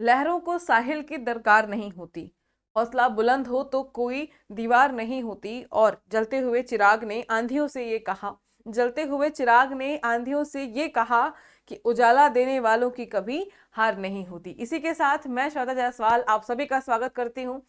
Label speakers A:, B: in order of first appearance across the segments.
A: लहरों को साहिल की दरकार नहीं होती, हौसला बुलंद हो तो कोई दीवार नहीं होती। और जलते हुए चिराग ने आंधियों से ये कहा, जलते हुए चिराग ने आंधियों से ये कहा कि उजाला देने वालों की कभी हार नहीं होती। इसी के साथ मैं श्रद्धा जायसवाल आप सभी का स्वागत करती हूँ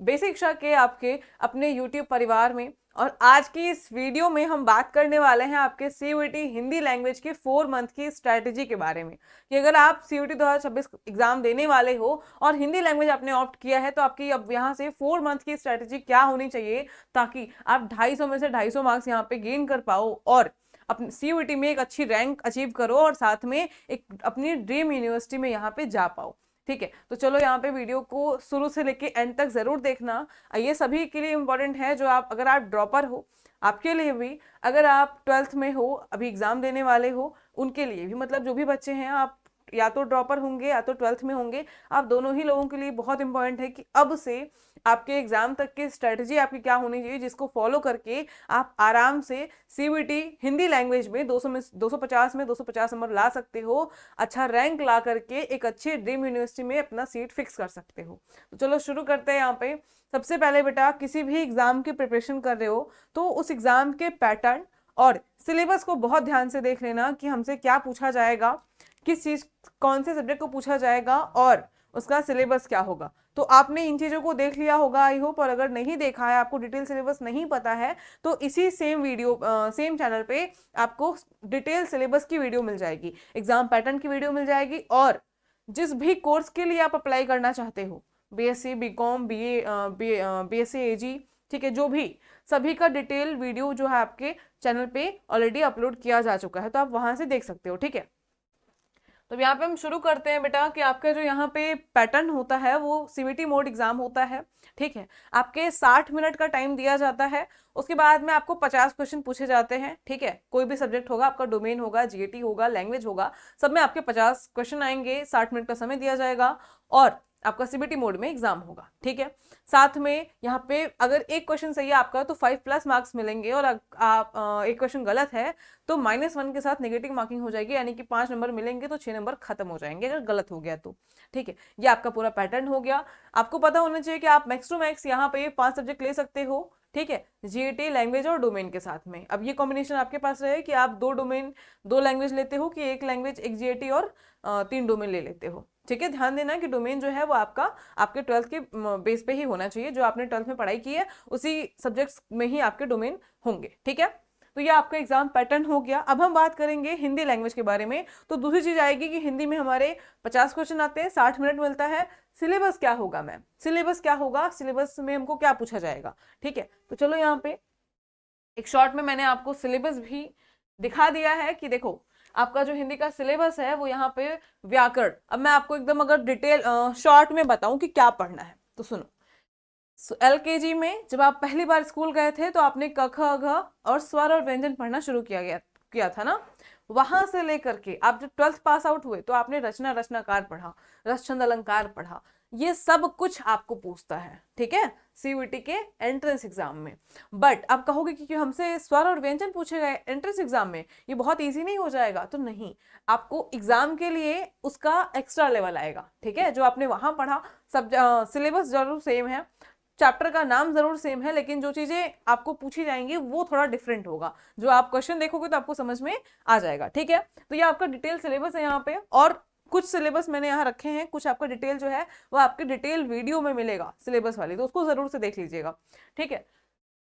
A: बेसिक शिक्षा के आपके अपने यूट्यूब परिवार में। और आज की इस वीडियो में हम बात करने वाले हैं आपके सीयूईटी हिंदी लैंग्वेज के 4 मंथ की स्ट्रैटेजी के बारे में, कि अगर आप सीयूईटी 2026 एग्जाम देने वाले हो और हिंदी लैंग्वेज आपने ऑप्ट किया है तो आपकी अब यहाँ से 4 मंथ की स्ट्रैटेजी क्या होनी चाहिए, ताकि आप 250 में से 250 मार्क्स यहाँ पे गेन कर पाओ और अपने सीयूईटी में एक अच्छी रैंक अचीव करो और साथ में एक अपनी ड्रीम यूनिवर्सिटी में यहाँ पे जा पाओ। ठीक है, तो चलो यहाँ पे वीडियो को शुरू से लेके एंड तक जरूर देखना। ये सभी के लिए इंपॉर्टेंट है जो आप, अगर आप ड्रॉपर हो आपके लिए भी, अगर आप 12th में हो अभी एग्जाम देने वाले हो उनके लिए भी, मतलब जो भी बच्चे हैं आप या तो ड्रॉपर होंगे या तो 12th में होंगे, आप दोनों ही लोगों के लिए बहुत इंपॉर्टेंट है कि अब से आपके एग्जाम तक की स्ट्रेटजी आपकी क्या होनी चाहिए, जिसको फॉलो करके आप आराम से सीयूईटी हिंदी लैंग्वेज में 200 में 250 में 250 नंबर ला सकते हो, अच्छा रैंक ला करके एक अच्छी ड्रीम यूनिवर्सिटी में अपना सीट फिक्स कर सकते हो। तो चलो शुरू करते हैं। यहाँ पे सबसे पहले बेटा, किसी भी एग्जाम की प्रिपरेशन कर रहे हो तो उस एग्जाम के पैटर्न और सिलेबस को बहुत ध्यान से देख लेना कि हमसे क्या पूछा जाएगा, किस चीज कौन से सब्जेक्ट को पूछा जाएगा और उसका सिलेबस क्या होगा। तो आपने इन चीजों को देख लिया होगा आई होप, और अगर नहीं देखा है, आपको डिटेल सिलेबस नहीं पता है, तो इसी सेम वीडियो सेम चैनल पे आपको डिटेल सिलेबस की वीडियो मिल जाएगी, एग्जाम पैटर्न की वीडियो मिल जाएगी। और जिस भी कोर्स के लिए आप अप्लाई करना चाहते हो, बीएससी बीकॉम बीए बीएससी एजी, ठीक है, जो भी सभी का डिटेल वीडियो जो है आपके चैनल पे ऑलरेडी अपलोड किया जा चुका है, तो आप वहां से देख सकते हो। ठीक है, तो यहाँ पे हम शुरू करते हैं बेटा कि आपका जो यहाँ पे पैटर्न होता है वो सीवीटी मोड एग्जाम होता है। ठीक है, आपके 60 मिनट का टाइम दिया जाता है, उसके बाद में आपको 50 क्वेश्चन पूछे जाते हैं। ठीक है, कोई भी सब्जेक्ट होगा, आपका डोमेन होगा, जीएटी होगा, लैंग्वेज होगा, सब में आपके 50 क्वेश्चन आएंगे, 60 मिनट का समय दिया जाएगा और आपका सीबीटी मोड में एग्जाम होगा। ठीक है, साथ में यहाँ पे अगर एक क्वेश्चन सही है आपका तो 5+ मार्क्स मिलेंगे, और आप एक क्वेश्चन गलत है तो -1 के साथ नेगेटिव मार्किंग हो जाएगी, यानी कि 5 नंबर मिलेंगे तो 6 नंबर खत्म हो जाएंगे अगर गलत हो गया तो। ठीक है, ये आपका पूरा पैटर्न हो गया। आपको पता होना चाहिए कि आप मैक्स टू मैक्स यहाँ पे 5 सब्जेक्ट ले सकते हो। ठीक है, जीएटी लैंग्वेज और डोमेन के साथ में। अब ये कॉम्बिनेशन आपके पास रहे कि आप 2 डोमेन 2 लैंग्वेज लेते हो, कि एक लैंग्वेज एक जीएटी और 3 डोमेन ले लेते हो। ठीक है, ध्यान देना कि डोमेन जो है वो आपका आपके 12th के बेस पे ही होना चाहिए, जो आपने 12th में पढ़ाई की है उसी सब्जेक्ट्स में ही आपके डोमेन होंगे। ठीक है, तो ये आपका एग्जाम पैटर्न हो गया। अब हम बात करेंगे हिंदी लैंग्वेज के बारे में। तो दूसरी चीज आएगी कि हिंदी में हमारे 50 क्वेश्चन आते हैं, 60 मिनट मिलता है। सिलेबस क्या होगा मैम, सिलेबस क्या होगा, सिलेबस में हमको क्या पूछा जाएगा। ठीक है, तो चलो यहाँ पे एक शॉर्ट में मैंने आपको सिलेबस भी दिखा दिया है कि देखो आपका जो हिंदी का सिलेबस है वो यहाँ पे व्याकरण। अब मैं आपको एकदम अगर डिटेल शॉर्ट में बताऊं कि क्या पढ़ना है तो सुनो। एलकेजी में जब आप पहली बार स्कूल गए थे तो आपने क ख घ और स्वर और व्यंजन पढ़ना शुरू किया था ना। वहां से लेकर के आप जब 12th पास आउट हुए तो आपने रचना रचनाकार पढ़ा, रस छंद अलंकार पढ़ा, ये सब कुछ आपको पूछता है। ठीक है, सीयूईटी के एंट्रेंस एग्जाम में। बट आप कहोगे कि हमसे स्वर और व्यंजन पूछे गए एंट्रेंस एग्जाम में, ये बहुत इजी नहीं हो जाएगा। तो नहीं, आपको एग्जाम के लिए उसका एक्स्ट्रा लेवल आएगा। ठीक है, जो आपने वहां पढ़ा सब सिलेबस जरूर सेम है, चैप्टर का नाम जरूर सेम है, लेकिन जो चीजें आपको पूछी जाएंगी वो थोड़ा डिफरेंट होगा। जो आप क्वेश्चन देखोगे तो आपको समझ में आ जाएगा। ठीक है, तो ये आपका डिटेल सिलेबस है यहाँ पे, और कुछ सिलेबस मैंने यहाँ रखे हैं, कुछ आपका डिटेल जो है वो आपके डिटेल वीडियो में मिलेगा सिलेबस वाली, तो उसको जरूर से देख लीजिएगा। ठीक है,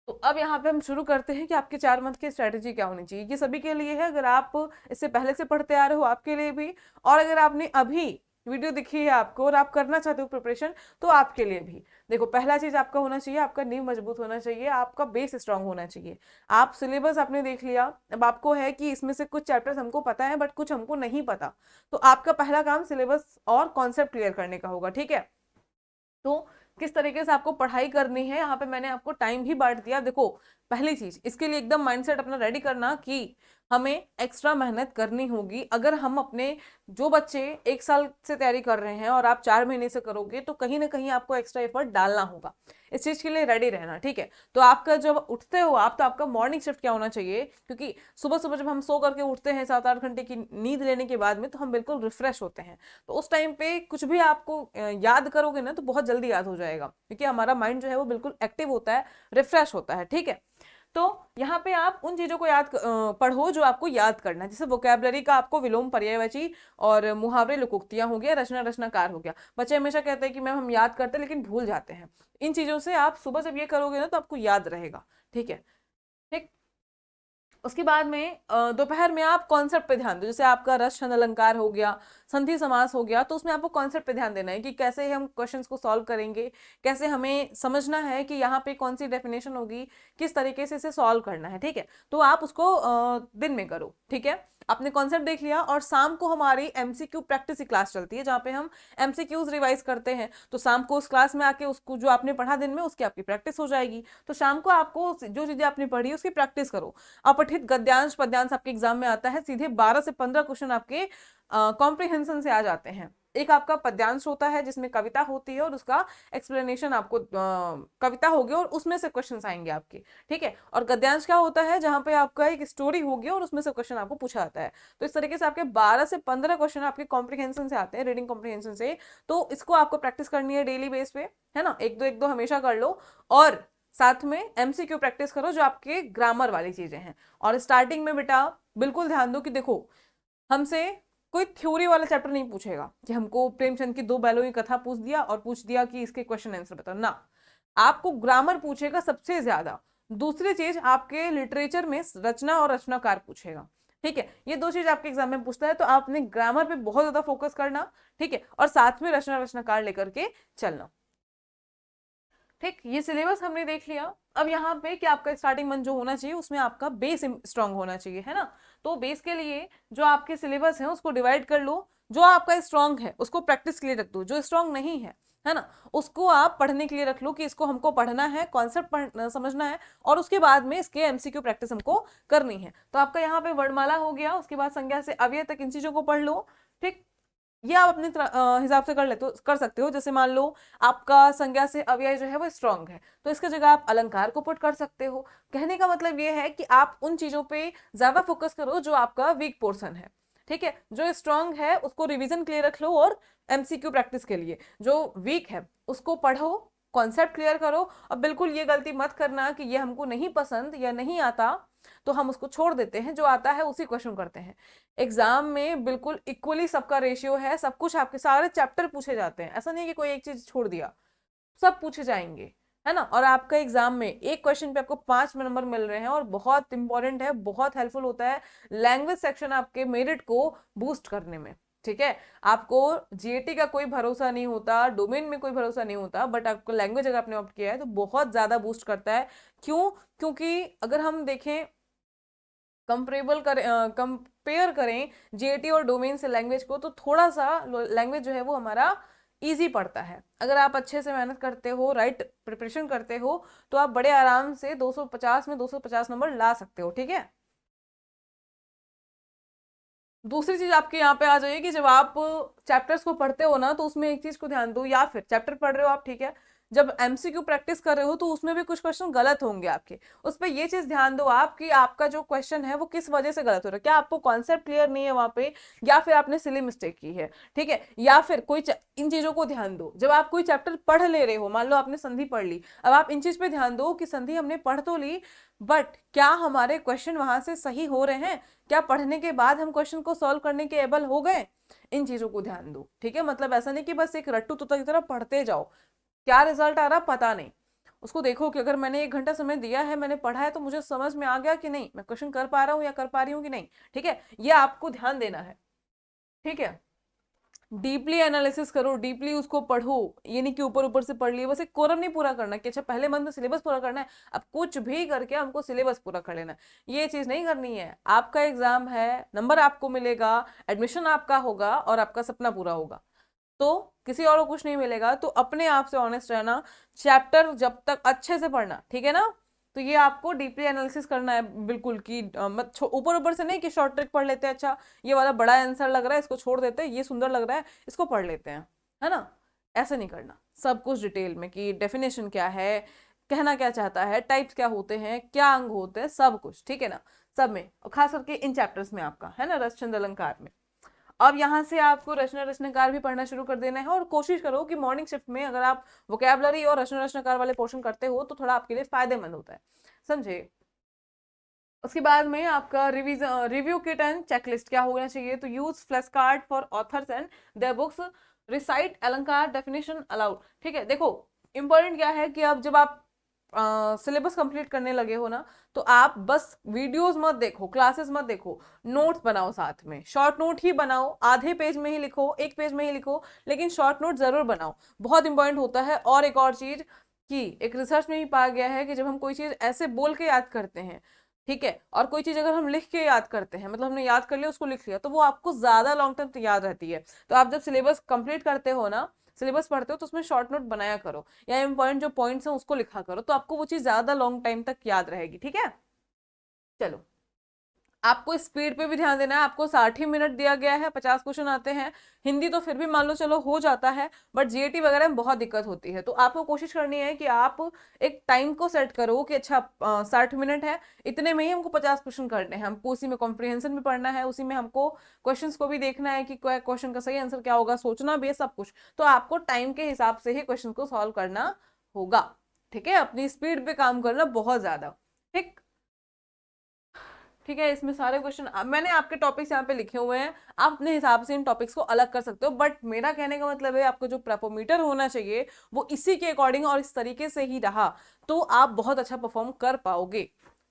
A: तो अब यहाँ पे हम शुरू करते हैं कि आपके 4 मंथ की स्ट्रेटेजी क्या होनी चाहिए। ये सभी के लिए है, अगर आप इससे पहले से पढ़ते आ रहे हो आपके लिए भी, और अगर आपने अभी वीडियो दिखी है आपको और आप करना चाहते हो प्रिपरेशन तो आपके लिए भी। देखो, पहला चीज आपका होना चाहिए, आपका नींव मजबूत होना चाहिए, आपका बेस स्ट्रांग होना चाहिए। आप सिलेबस आपने देख लिया, अब आपको है कि इसमें से कुछ चैप्टर्स हमको पता है बट कुछ हमको नहीं पता, तो आपका पहला काम सिलेबस और कॉन्सेप्ट क्लियर करने का होगा। ठीक है, तो किस तरीके से आपको पढ़ाई करनी है, यहाँ पे मैंने आपको टाइम भी बांट दिया। देखो, पहली चीज इसके लिए एकदम माइंडसेट अपना रेडी करना कि हमें एक्स्ट्रा मेहनत करनी होगी। अगर हम अपने, जो बच्चे 1 साल से तैयारी कर रहे हैं और आप 4 महीने से करोगे, तो कहीं ना कहीं आपको एक्स्ट्रा एफर्ट डालना होगा। इस चीज के लिए रेडी रहना, ठीक है। तो आपका जब उठते हो आप, तो आपका मॉर्निंग शिफ्ट क्या होना चाहिए, क्योंकि सुबह सुबह जब हम सो करके उठते हैं 7-8 घंटे की नींद लेने के बाद में, तो हम बिल्कुल रिफ्रेश होते हैं। तो उस टाइम पे कुछ भी आपको याद करोगे ना, तो बहुत जल्दी याद हो जाएगा, क्योंकि हमारा माइंड जो है वो बिल्कुल एक्टिव होता है, रिफ्रेश होता है, ठीक है। तो यहाँ पे आप उन चीजों को पढ़ो जो आपको याद करना है। जैसे वोकैबलरी का आपको विलोम, पर्यायवाची और मुहावरे, लोकोक्तियां हो गया, रचना रचनाकार हो गया। बच्चे हमेशा कहते हैं कि मैम हम याद करते हैं लेकिन भूल जाते हैं। इन चीजों से आप सुबह जब ये करोगे ना, तो आपको याद रहेगा, ठीक है। ठीक। उसके बाद में दोपहर में आप कॉन्सेप्ट पे ध्यान दो। जैसे आपका रस छंद अलंकार हो गया, संधि समास हो गया, तो उसमें आपको कॉन्सेप्ट पे ध्यान देना है कि कैसे हम क्वेश्चंस को सॉल्व करेंगे, कैसे हमें समझना है कि यहाँ पे कौन सी डेफिनेशन होगी, किस तरीके से इसे सॉल्व करना है, ठीक है। तो आप उसको दिन में करो, ठीक है। आपने कॉन्सेप्ट देख लिया, और शाम को हमारी एमसीक्यू प्रैक्टिस की क्लास चलती है, जहाँ पे हम एमसीक्यूज रिवाइज करते हैं। तो शाम को उस क्लास में आके उसको, जो आपने पढ़ा दिन में, उसकी आपकी प्रैक्टिस हो जाएगी। तो शाम को आपको जो चीजें आपने पढ़ी उसकी प्रैक्टिस करो। अपठित गद्यांश पद्यांश आपके एग्जाम में आता है, सीधे 12 से 15 क्वेश्चन आपके कॉम्प्रिहेंशन से आ जाते हैं। एक आपका पद्यांश होता है जिसमें कविता होती है, और उसका एक्सप्लेनेशन आपको कविता होगी और उसमें से क्वेश्चन आएंगे आपके, ठीक है। और गद्यांश क्या होता है, जहां पे आपका एक स्टोरी होगी और उसमें से क्वेश्चन आपको पूछा जाता है। तो इस तरीके से आपके 12 से 15 क्वेश्चन आपके कॉम्प्रिहेंशन से आते हैं, रीडिंग कॉम्प्रिहेंशन से। तो इसको आपको प्रैक्टिस करनी है डेली बेस पे, है ना। एक दो हमेशा कर लो, और साथ में एमसीक्यू प्रैक्टिस करो जो आपके ग्रामर वाली चीजें हैं। और स्टार्टिंग में बेटा बिल्कुल ध्यान दो कि देखो, हमसे कोई थ्योरी वाला चैप्टर नहीं पूछेगा कि हमको प्रेमचंद की 2 बैलों की कथा पूछ दिया और पूछ दिया कि इसके क्वेश्चन आंसर बताओ ना। आपको ग्रामर पूछेगा सबसे ज्यादा। दूसरी चीज, आपके लिटरेचर में रचना और रचनाकार पूछेगा, ठीक है। ये 2 चीज आपके एग्जाम में पूछता है, तो आपने ग्रामर पे बहुत ज्यादा फोकस करना, ठीक है, और साथ में रचना रचनाकार लेकर के चलना। ठीक, ये सिलेबस हमने देख लिया। अब यहाँ पे कि आपका स्टार्टिंग मंथ जो होना चाहिए, उसमें आपका बेस स्ट्रांग होना चाहिए, है ना। तो बेस के लिए जो आपके सिलेबस है उसको डिवाइड कर लो। जो आपका स्ट्रांग है उसको प्रैक्टिस के लिए रख दो, जो स्ट्रांग नहीं है ना, उसको आप पढ़ने के लिए रख लो कि इसको हमको पढ़ना है, कॉन्सेप्ट समझना है, और उसके बाद में इसके एमसीक्यू प्रैक्टिस हमको करनी है। तो आपका यहाँ पे वर्णमाला हो गया, उसके बाद संज्ञा से अव्यय तक इन चीजों को पढ़ लो। ठीक, ये आप अपने हिसाब से कर लेते हो, कर सकते हो। जैसे मान लो आपका संज्ञा से अव्यय जो है वो स्ट्रांग है, तो इसके जगह आप अलंकार को पुट कर सकते हो। कहने का मतलब ये है कि आप उन चीजों पे ज्यादा फोकस करो जो आपका वीक पोर्शन है, ठीक है। जो स्ट्रांग है उसको रिवीजन के लिए रख लो, और एमसीक्यू प्रैक्टिस के लिए जो वीक है उसको पढ़ो, कॉन्सेप्ट क्लियर करो। अब बिल्कुल ये गलती मत करना कि ये हमको नहीं पसंद या नहीं आता तो हम उसको छोड़ देते हैं, जो आता है उसी क्वेश्चन करते हैं। एग्जाम में बिल्कुल इक्वली सबका रेशियो है, सब कुछ आपके सारे चैप्टर पूछे जाते हैं, ऐसा नहीं कि कोई एक चीज छोड़ दिया, सब पूछे जाएंगे, है ना। और आपका एग्जाम में एक क्वेश्चन पे आपको 5 नंबर मिल रहे हैं, और बहुत इंपॉर्टेंट है, बहुत हेल्पफुल होता है लैंग्वेज सेक्शन आपके मेरिट को बूस्ट करने में, ठीक है। आपको जीएटी का कोई भरोसा नहीं होता, डोमेन में कोई भरोसा नहीं होता, बट आपको लैंग्वेज अगर आपने ऑप्ट किया है तो बहुत ज्यादा बूस्ट करता है। क्यों? क्योंकि अगर हम देखें, कंपेयर करें जीएटी और डोमेन से लैंग्वेज को, तो थोड़ा सा लैंग्वेज जो है वो हमारा इजी पड़ता है। अगर आप अच्छे से मेहनत करते हो, राइट प्रिपरेशन करते हो, तो आप बड़े आराम से 250 में 250 नंबर ला सकते हो, ठीक है। दूसरी चीज आपके यहाँ पे आ जाइए कि जब आप चैप्टर्स को पढ़ते हो ना, तो उसमें एक चीज को ध्यान दो, या फिर चैप्टर पढ़ रहे हो आप, ठीक है, जब एमसीक्यू प्रैक्टिस कर रहे हो तो उसमें भी कुछ क्वेश्चन गलत होंगे आपके। उस पर ये चीज ध्यान दो आप कि आपका जो क्वेश्चन है वो किस वजह से गलत हो रहा है। क्या आपको कॉन्सेप्ट क्लियर नहीं है वहां पे, या फिर आपने सिली मिस्टेक की है, ठीक है, या फिर कोई इन चीजों को ध्यान दो। जब आप कोई चैप्टर पढ़ ले रहे हो, मान लो आपने संधि पढ़ ली, अब आप इन चीज पे ध्यान दो कि संधि हमने पढ़ तो ली, बट क्या हमारे क्वेश्चन वहां से सही हो रहे हैं, क्या पढ़ने के बाद हम क्वेश्चन को सॉल्व करने के एबल हो गए। इन चीजों को ध्यान दो, ठीक है। मतलब ऐसा नहीं कि बस एक रट्टू तोता की तरह पढ़ते जाओ, क्या रिजल्ट आ रहा पता नहीं। उसको देखो कि अगर मैंने 1 घंटा समय दिया है, मैंने पढ़ा है, तो मुझे समझ में आ गया कि नहीं, मैं क्वेश्चन कर पा रहा हूँ या कर पा रही हूँ कि नहीं, ठीक है। ये आपको ध्यान देना है, ठीक है। डीपली एनालिसिस करो, डीपली उसको पढ़ो। ये नहीं कि ऊपर ऊपर से पढ़ लिए, बस एक कोरम नहीं पूरा करना कि अच्छा पहले मंथ में सिलेबस पूरा करना है, अब कुछ भी करके हमको सिलेबस पूरा कर लेना, ये चीज नहीं करनी है। आपका एग्जाम है, नंबर आपको मिलेगा, एडमिशन आपका होगा, और आपका सपना पूरा होगा, तो किसी और को कुछ नहीं मिलेगा। तो अपने आप से ऑनेस्ट रहना, चैप्टर जब तक अच्छे से पढ़ना, ठीक है ना। तो ये आपको डीपली एनालिसिस करना है बिल्कुल, कि मत ऊपर ऊपर से नहीं कि शॉर्ट ट्रिक पढ़ लेते हैं, अच्छा ये वाला बड़ा आंसर लग रहा है इसको छोड़ देते हैं, ये सुंदर लग रहा है इसको पढ़ लेते हैं, है ना। ऐसा नहीं करना, सब कुछ डिटेल में कि डेफिनेशन क्या है, कहना क्या चाहता है, टाइप्स क्या होते हैं, क्या अंग होते हैं, सब कुछ, ठीक है ना। सब में, और खास करके इन चैप्टर्स में आपका, है ना, रस छंद अलंकार में। अब यहाँ से आपको रचना रचनाकार भी पढ़ना शुरू कर देना है, और कोशिश करो कि मॉर्निंग शिफ्ट में अगर आप वोकैबलरी और रचना रचनाकार वाले पोर्शन करते हो तो थोड़ा आपके लिए फायदेमंद होता है, समझे। उसके बाद में आपका revision, review kit and checklist क्या होना चाहिए, तो use flash card for authors and their books, recite अलंकार डेफिनेशन अलाउड। ठीक है, देखो इंपॉर्टेंट क्या है कि अब जब आप सिलेबस कंप्लीट करने लगे हो ना, तो आप बस वीडियोस मत देखो, क्लासेस मत देखो, नोट्स बनाओ, साथ में शॉर्ट नोट ही बनाओ, आधे पेज में ही लिखो, एक पेज में ही लिखो, लेकिन शॉर्ट नोट जरूर बनाओ, बहुत इंपॉर्टेंट होता है। और एक और चीज कि एक रिसर्च में भी पाया गया है कि जब हम कोई चीज ऐसे बोल के याद करते हैं, ठीक है, और कोई चीज अगर हम लिख के याद करते हैं, मतलब हमने याद कर लिया उसको लिख लिया, तो वो आपको ज्यादा लॉन्ग टर्म याद रहती है। तो आप जब सिलेबस कंप्लीट करते हो ना, सिलेबस पढ़ते हो, तो उसमें शॉर्ट नोट बनाया करो, या इंपॉर्टेंट जो पॉइंट्स हैं उसको लिखा करो, तो आपको वो चीज ज्यादा लॉन्ग टाइम तक याद रहेगी, ठीक है। चलो, आपको स्पीड पे भी ध्यान देना है, आपको 60 मिनट दिया गया है, 50 क्वेश्चन आते हैं। हिंदी तो फिर भी मान लो चलो हो जाता है, बट जीएटी वगैरह में बहुत दिक्कत होती है, तो आपको कोशिश करनी है कि आप एक टाइम को सेट करो कि अच्छा 60 मिनट है, इतने में ही हमको 50 क्वेश्चन करने हैं, हमको उसी में कॉम्प्रिहेंशन भी पढ़ना है, उसी में हमको क्वेश्चन को भी देखना है कि क्वेश्चन का सही आंसर क्या होगा, सोचना भी है, सब कुछ। तो आपको टाइम के हिसाब से ही क्वेश्चन को सॉल्व करना होगा, ठीक है, अपनी स्पीड पे काम करना बहुत ज्यादा, ठीक। ठीक है, इसमें सारे क्वेश्चन मैंने आपके टॉपिक्स यहाँ पे लिखे हुए हैं, आप अपने हिसाब से इन टॉपिक्स को अलग कर सकते हो, बट मेरा कहने का मतलब है आपको जो प्रेपोमीटर होना चाहिए वो इसी के अकॉर्डिंग और इस तरीके से ही रहा, तो आप बहुत अच्छा परफॉर्म कर पाओगे,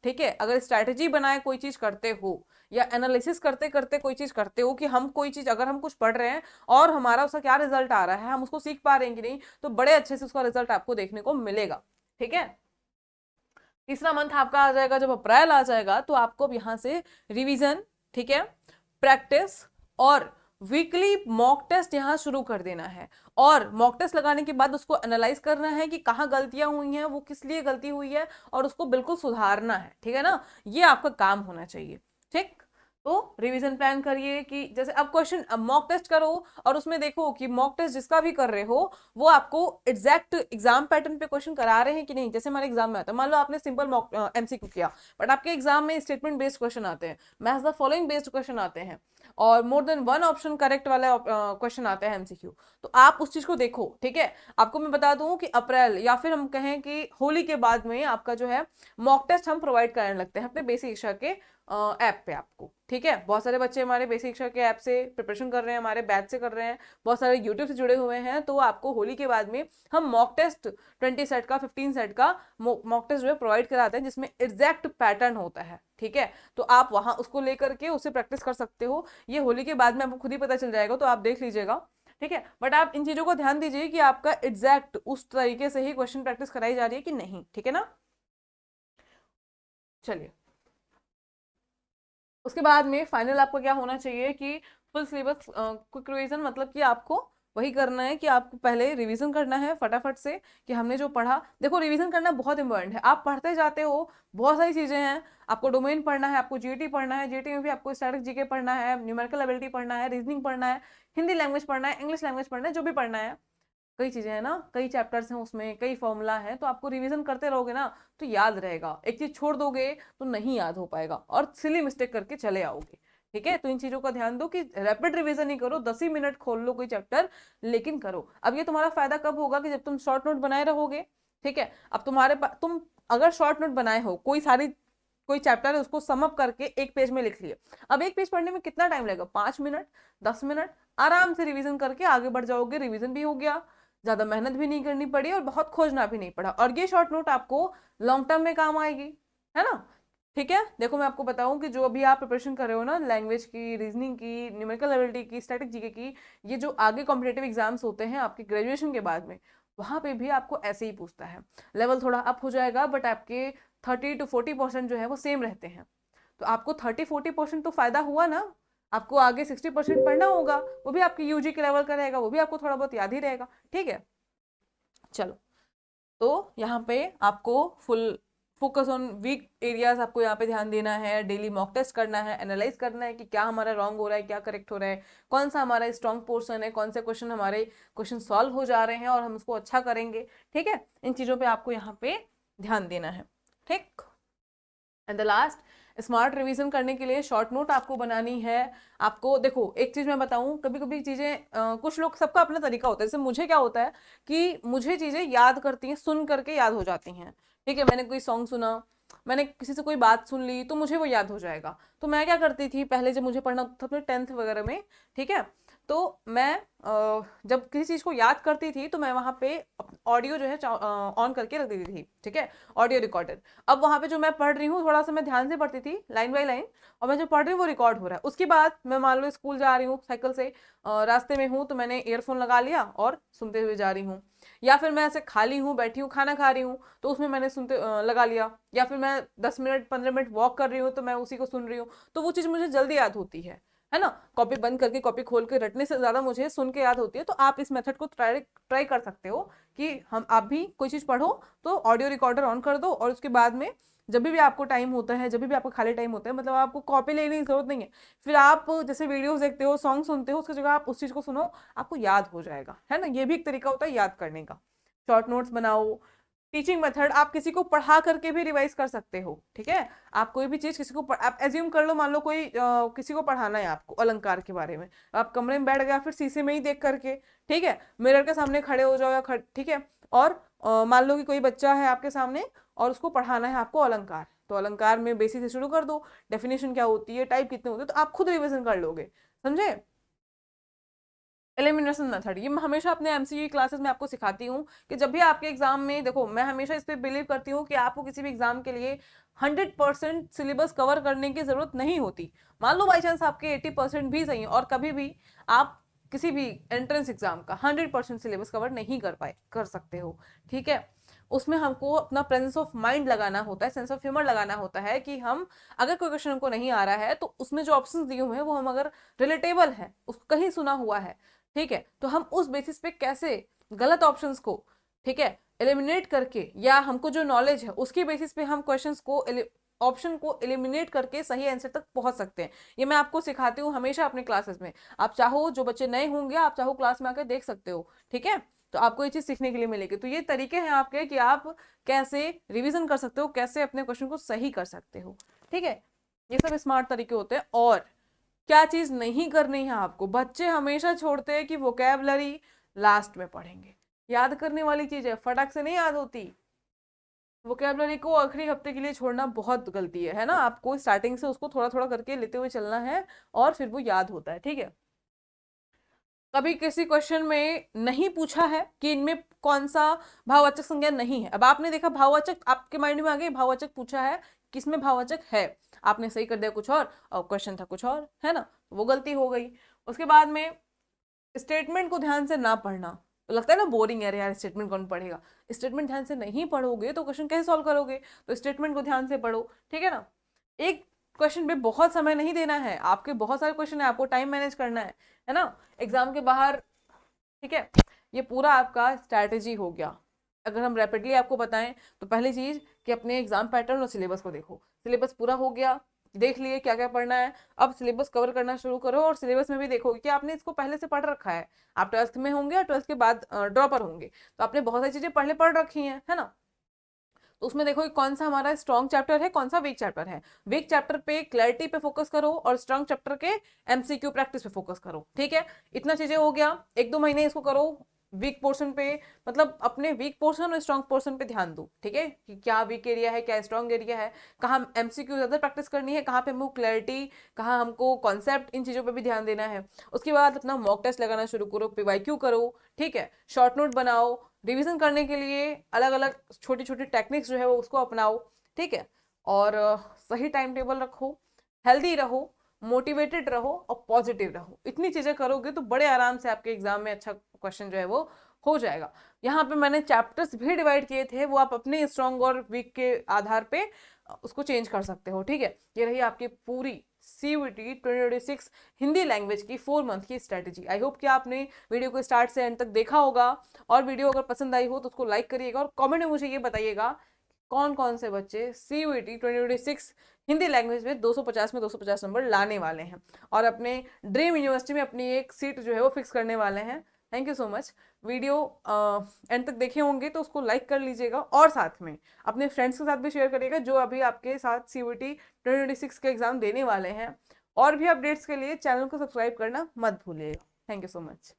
A: ठीक है। अगर स्ट्रैटेजी बनाए कोई चीज करते हो, या एनालिसिस करते करते कोई चीज करते हो, कि हम कोई चीज अगर हम कुछ पढ़ रहे हैं और हमारा उसका क्या रिजल्ट आ रहा है, हम उसको सीख पा रहे हैं कि नहीं, तो बड़े अच्छे से उसका रिजल्ट आपको देखने को मिलेगा, ठीक है। तीसरा मंथ आपका आ जाएगा, जब अप्रैल आ जाएगा, तो आपको अब यहाँ से रिवीजन, ठीक है, प्रैक्टिस और वीकली मॉक टेस्ट यहाँ शुरू कर देना है। और मॉक टेस्ट लगाने के बाद उसको एनालाइज करना है कि कहाँ गलतियां हुई हैं, वो किस लिए गलती हुई है, और उसको बिल्कुल सुधारना है, ठीक है ना, ये आपका काम होना चाहिए, ठीक। तो रिवीजन प्लान करिए कि जैसे अब क्वेश्चन मॉक टेस्ट करो, और उसमें देखो कि मॉक टेस्ट जिसका भी कर रहे हो वो आपको एग्जैक्ट एग्जाम पैटर्न पे क्वेश्चन करा रहे हैं कि नहीं। जैसे हमारे एग्जाम में आता है, मान लो आपने सिंपल मॉक एमसीक्यू किया, बट आपके एग्जाम में स्टेटमेंट बेस्ड क्वेश्चन आते हैं, match the following based question आते हैं, और more than one option correct वाला क्वेश्चन आता है एमसीक्यू, तो आप उस चीज को देखो, ठीक है। आपको मैं बता दूं कि अप्रैल या फिर हम कहें कि होली के बाद में आपका जो है मॉक टेस्ट हम प्रोवाइड कराने लगते हैं अपने बेसिक शिक्षा के ऐप पे आपको, ठीक है। बहुत सारे बच्चे हमारे बेसिक शिक्षा के ऐप से प्रिपरेशन कर रहे हैं, हमारे बैच से कर रहे हैं, बहुत सारे यूट्यूब से जुड़े हुए हैं, तो आपको होली के बाद में हम मॉक टेस्ट 20 सेट का 15 सेट का मॉक टेस्ट जो है प्रोवाइड कराते हैं, जिसमें एग्जैक्ट पैटर्न होता है, ठीक है। तो आप वहां उसको लेकर के उससे प्रैक्टिस कर सकते हो, ये होली के बाद में आपको खुद ही पता चल जाएगा, तो आप देख लीजिएगा, ठीक है। बट आप इन चीजों को ध्यान दीजिए कि आपका एग्जैक्ट उस तरीके से ही क्वेश्चन प्रैक्टिस कराई जा रही है कि नहीं, ठीक है ना। चलिए, उसके बाद में फाइनल आपको क्या होना चाहिए कि फुल सिलेबस क्विक रिवीजन, मतलब कि आपको वही करना है कि आपको पहले रिवीजन करना है फटाफट से, कि हमने जो पढ़ा, देखो रिवीजन करना बहुत इंपॉर्टेंट है, आप पढ़ते जाते हो, बहुत सारी चीजें हैं, आपको डोमेन पढ़ना है, आपको जीटी पढ़ना है, जीटी में भी आपको स्टैटिक जीके पढ़ना है, न्यूमेरिकल एबिलिटी पढ़ना है, रीजनिंग पढ़ना है, हिंदी लैंग्वेज पढ़ना है, इंग्लिश लैंग्वेज पढ़ना है, जो भी पढ़ना है, कई चीजें हैं ना, कई चैप्टर्स हैं उसमें, कई फॉर्मूला है, तो आपको रिवीजन करते रहोगे ना तो याद रहेगा, एक चीज छोड़ दोगे तो नहीं याद हो पाएगा, और सिली मिस्टेक करके चले आओगे, ठीक है। तो इन चीजों का ध्यान दो कि रैपिड रिवीजन नहीं करो, 10 ही मिनट खोल लो कोई चैप्टर, लेकिन करो। अब ये तुम्हारा फायदा कब होगा कि जब तुम शॉर्ट नोट बनाए रहोगे, ठीक है। अब तुम्हारे पास, तुम अगर शॉर्ट नोट बनाए हो, कोई चैप्टर है उसको समअप करके एक पेज में लिख लिए, अब एक पेज पढ़ने में कितना टाइम लगेगा, 5 मिनट, 10 मिनट, आराम से रिवीजन करके आगे बढ़ जाओगे, रिवीजन भी हो गया, ज्यादा मेहनत भी नहीं करनी पड़ी, और बहुत खोजना भी नहीं पड़ा, और ये शॉर्ट नोट आपको लॉन्ग टर्म में काम आएगी, है ना। ठीक है, देखो मैं आपको बताऊं कि जो अभी आप प्रिपरेशन कर रहे हो ना, लैंग्वेज की, रीजनिंग की, न्यूमेरिकल एबिलिटी की, स्टैटिक जीके की, ये जो आगे कॉम्पिटेटिव एग्जाम्स होते हैं आपके ग्रेजुएशन के बाद में, वहां पे भी आपको ऐसे ही पूछता है। लेवल थोड़ा अप हो जाएगा, बट आपके 30 to 40% जो है वो सेम रहते हैं, तो आपको 30-40% तो फायदा हुआ ना, आपको आगे 60% पढ़ना होगा, वो भी आपके यूजी के लेवल का रहेगा, वो भी आपको थोड़ा बहुत याद ही रहेगा, ठीक है। चलो, तो यहाँ पे आपको full focus on weak areas आपको यहाँ पे ध्यान देना है, डेली मॉक टेस्ट करना है, एनालाइज करना है कि क्या हमारा रॉन्ग हो रहा है, क्या करेक्ट हो रहा है, कौन सा हमारा स्ट्रॉन्ग पोर्शन है, कौन से क्वेश्चन हमारे क्वेश्चन सॉल्व हो जा रहे हैं और हम उसको अच्छा करेंगे। ठीक है, इन चीज़ों पे आपको यहाँ पे ध्यान देना है। ठीक, and the last, smart revision करने के लिए शॉर्ट नोट आपको बनानी है। आपको देखो एक चीज मैं बताऊं, कभी कभी चीजें कुछ लोग, सबका अपना तरीका होता है। जैसे मुझे क्या होता है कि मुझे चीजें याद करती हैं, सुन करके याद हो जाती हैं। ठीक है, मैंने कोई सॉन्ग सुना, मैंने किसी से कोई बात सुन ली, तो मुझे वो याद हो जाएगा। तो मैं क्या करती थी पहले, जब मुझे पढ़ना था अपने 10th वगैरह में, ठीक है, तो मैं जब किसी चीज को याद करती थी तो मैं वहां पे ऑडियो जो है ऑन करके रख देती थी। ठीक है, ऑडियो रिकॉर्डर। अब वहां पे जो मैं पढ़ रही हूँ थोड़ा सा मैं ध्यान से पढ़ती थी, लाइन बाय लाइन, और मैं जो पढ़ रही हूँ वो रिकॉर्ड हो रहा है। उसके बाद मैं मान लो स्कूल जा रही हूँ साइकिल से, रास्ते में हूँ, तो मैंने ईयरफोन लगा लिया और सुनते हुए जा रही हूँ। या फिर मैं ऐसे खाली हूँ, बैठी हूँ, खाना खा रही हूँ, तो उसमें मैंने सुनते लगा लिया। या फिर मैं 10 मिनट 15 मिनट वॉक कर रही हूँ तो मैं उसी को सुन रही हूँ। तो वो चीज़ मुझे जल्दी याद होती है ना। कॉपी बंद करके कॉपी खोल के रटने से ज़्यादा मुझे सुन के याद होती है। तो आप इस मेथड को ट्राई ट्राई कर सकते हो कि हम आप भी कोई चीज़ पढ़ो तो ऑडियो रिकॉर्डर ऑन कर दो, और उसके बाद में जब भी आपको टाइम होता है, जब भी आपको खाली टाइम होता है, मतलब आपको कॉपी लेने की जरूरत नहीं है। फिर आप जैसे वीडियोस देखते हो, सॉन्ग सुनते हो, उसकी जगह आप उस चीज़ को सुनो, आपको याद हो जाएगा, है ना। ये भी एक तरीका होता है याद करने का। शॉर्ट नोट्स बनाओ। टीचिंग मेथड, आप किसी को पढ़ा करके भी रिवाइज कर सकते हो। ठीक है, आप कोई भी चीज किसी को आप एज्यूम कर लो, मान लो कोई किसी को पढ़ाना है आपको अलंकार के बारे में, आप कमरे में बैठ गए, फिर शीशे में ही देख करके, ठीक है, मिरर के सामने खड़े हो जाओ, या ठीक है, और मान लो कि कोई बच्चा है आपके सामने और उसको पढ़ाना है आपको अलंकार, तो अलंकार में बेसिक से शुरू कर दो, डेफिनेशन क्या होती है, टाइप कितने होते हैं, तो आप खुद रिविजन कर लोगे। समझे। एलिमिनेशन मेथड, ये मैं हमेशा अपने एमसीक्यू क्लासेस में आपको सिखाती हूँ कि जब भी आपके एग्जाम में, देखो मैं हमेशा इस पे बिलीव करती हूँ कि आपको किसी भी एग्जाम के लिए 100% सिलेबस कवर करने की जरूरत नहीं होती। मान लो बाई चांस आपके 80% भी सही है, और कभी भी आप किसी भी एंट्रेंस एग्जाम का 100% सिलेबस कवर नहीं कर सकते हो। ठीक है, उसमें हमको अपना प्रेजेंस ऑफ माइंड लगाना होता है, सेंस ऑफ ह्यूमर लगाना होता है कि हम अगर कोई क्वेश्चन हमको नहीं आ रहा है तो उसमें जो ऑप्शंस दिए हुए हैं वो हम अगर रिलेटेबल है, उसको कहीं सुना हुआ है, ठीक है, तो हम उस बेसिस पे कैसे गलत ऑप्शंस को, ठीक है, एलिमिनेट करके, या हमको जो नॉलेज है उसके बेसिस पे हम क्वेश्चंस को, ऑप्शन को एलिमिनेट करके सही आंसर तक पहुंच सकते हैं। ये मैं आपको सिखाती हूँ हमेशा अपने क्लासेस में। आप चाहो, जो बच्चे नए होंगे, आप चाहो क्लास में आकर देख सकते हो। ठीक है, तो आपको ये चीज सीखने के लिए मिलेगी। तो ये तरीके हैं आपके कि आप कैसे रिवीजन कर सकते हो, कैसे अपने क्वेश्चन को सही कर सकते हो। ठीक है, ये सब स्मार्ट तरीके होते हैं। और क्या चीज नहीं करनी है आपको, बच्चे हमेशा छोड़ते हैं कि वोकैबलरी लास्ट में पढ़ेंगे। याद करने वाली चीज है, फटाक से नहीं याद होती। वोकैबलरी को आखिरी हफ्ते के लिए छोड़ना बहुत गलती है ना। आपको स्टार्टिंग से उसको थोड़ा थोड़ा करके लेते हुए चलना है, और फिर वो याद होता है। ठीक है, कभी किसी क्वेश्चन में नहीं पूछा है कि इनमें कौन सा भाववाचक संज्ञा नहीं है। अब आपने देखा भाववाचक, आपके माइंड में आ गए, भाववाचक पूछा है, किसमें भाववाचक है, आपने सही कर दिया कुछ और क्वेश्चन था कुछ और, है ना, वो गलती हो गई। उसके बाद में स्टेटमेंट को ध्यान से ना पढ़ना, तो लगता है ना बोरिंग है यार, स्टेटमेंट कौन पढ़ेगा। स्टेटमेंट ध्यान से नहीं पढ़ोगे तो क्वेश्चन कैसे सॉल्व करोगे। तो स्टेटमेंट को ध्यान से पढ़ो। ठीक है ना, एक क्वेश्चन पे बहुत समय नहीं देना है, आपके बहुत सारे क्वेश्चन है, आपको टाइम मैनेज करना है ना, एग्जाम के बाहर। ठीक है, ये पूरा आपका स्ट्रैटेजी हो गया। अगर हम रैपिडली आपको बताएं तो पहली चीज कि अपने एग्जाम पैटर्न और सिलेबस को देखो। सिलेबस पूरा हो गया, देख लिए क्या क्या पढ़ना है, अब सिलेबस कवर करना शुरू करो। और सिलेबस में भी देखो कि आपने इसको पहले से पढ़ रखा है। आप 12th में होंगे और 12th के बाद ड्रॉपर होंगे, तो आपने बहुत सारी चीजें पहले पढ़ रखी हैं, है ना। तो उसमें देखो कि कौन सा हमारा स्ट्रॉन्ग चैप्टर है, कौन सा वीक चैप्टर है। वीक चैप्टर पे क्लैरिटी पे फोकस करो, और स्ट्रॉन्ग चैप्टर के एमसीक्यू प्रैक्टिस पे फोकस करो। ठीक है, इतना चीजें हो गया। 1-2 महीने इसको करो वीक पोर्शन पे, मतलब अपने वीक पोर्शन और स्ट्रॉन्ग पोर्शन पे ध्यान दो। ठीक है, कि क्या वीक एरिया है, क्या स्ट्रॉन्ग एरिया है, कहाँ एमसीक्यू ज्यादा प्रैक्टिस करनी है, कहाँ पे हमको क्लैरिटी, कहाँ हमको कॉन्सेप्ट, इन चीजों पे भी ध्यान देना है। उसके बाद अपना मॉक टेस्ट लगाना शुरू करो, पीवाईक्यू करो। ठीक है, शॉर्ट नोट बनाओ, रिवीजन करने के लिए अलग अलग छोटी छोटी टेक्निक्स जो है वो उसको अपनाओ। ठीक है, और सही टाइम टेबल रखो, हेल्दी रहो, मोटिवेटेड रहो और पॉजिटिव रहो। इतनी चीजें करोगे तो बड़े आराम से आपके एग्जाम में अच्छा क्वेश्चन जो है वो हो जाएगा। यहाँ पे मैंने चैप्टर्स भी डिवाइड किए थे, वो आप अपने स्ट्रॉन्ग और वीक के आधार पे उसको चेंज कर सकते हो। ठीक है, ये रही आपकी पूरी CUET 2026 हिंदी लैंग्वेज की 4 मंथ की स्ट्रेटेजी। आई होप कि आपने वीडियो को स्टार्ट से एंड तक देखा होगा, और वीडियो अगर पसंद आई हो तो उसको लाइक करिएगा, और कमेंट में मुझे ये बताइएगा कौन कौन से बच्चे CUET 2026 हिंदी लैंग्वेज में 250 में 250 नंबर लाने वाले हैं और अपने ड्रीम यूनिवर्सिटी में अपनी एक सीट जो है वो फिक्स करने वाले हैं। Thank you so much. Video and तक देखे होंगे तो उसको लाइक कर लीजिएगा और साथ में अपने फ्रेंड्स के साथ भी शेयर करिएगा जो अभी आपके साथ CUET 2026 के एग्जाम देने वाले हैं। और भी अपडेट्स के लिए चैनल को सब्सक्राइब करना मत भूलिएगा। Thank you so much.